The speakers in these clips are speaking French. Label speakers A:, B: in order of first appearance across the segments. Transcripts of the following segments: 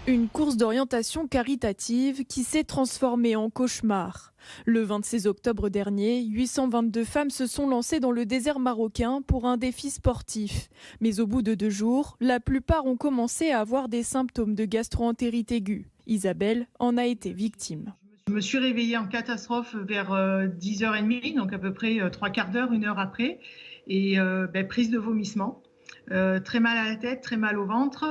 A: Une course d'orientation caritative qui s'est transformée en cauchemar. Le 26 octobre dernier, 822 femmes se sont lancées dans le désert marocain pour un défi sportif. Mais au bout de 2 jours, la plupart ont commencé à avoir des symptômes de gastro-entérite aiguë. Isabelle en a été victime.
B: Je me suis réveillée en catastrophe vers 10h30, donc à peu près 3/4 d'heure, 1 heure après, et prise de vomissement, très mal à la tête, très mal au ventre.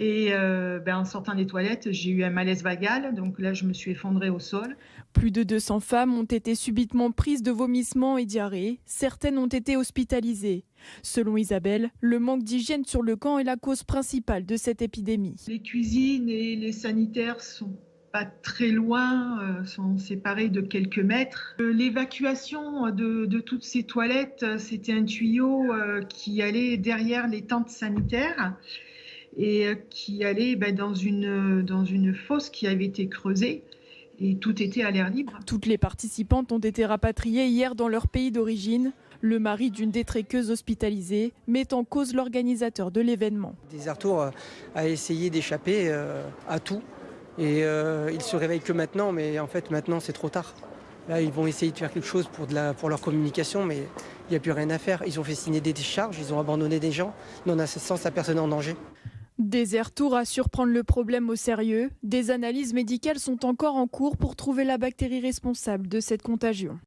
B: Et en sortant des toilettes, j'ai eu un malaise vagal, donc là je me suis effondrée au sol.
A: Plus de 200 femmes ont été subitement prises de vomissements et diarrhées. Certaines ont été hospitalisées. Selon Isabelle, le manque d'hygiène sur le camp est la cause principale de cette épidémie.
B: Les cuisines et les sanitaires sont pas très loin, sont séparés de quelques mètres. L'évacuation de toutes ces toilettes, c'était un tuyau qui allait derrière les tentes sanitaires et qui allait dans une fosse qui avait été creusée. Et tout était à l'air libre.
A: Toutes les participantes ont été rapatriées hier dans leur pays d'origine. Le mari d'une détréqueuse hospitalisée met en cause l'organisateur de l'événement.
C: Desertour a essayé d'échapper à tout et ils se réveillent que maintenant, mais en fait maintenant c'est trop tard. Là ils vont essayer de faire quelque chose pour leur communication, mais il n'y a plus rien à faire. Ils ont fait signer des décharges, ils ont abandonné des gens, non assistance à personne en danger.
A: Desertour assure prendre le problème au sérieux. Des analyses médicales sont encore en cours pour trouver la bactérie responsable de cette contagion.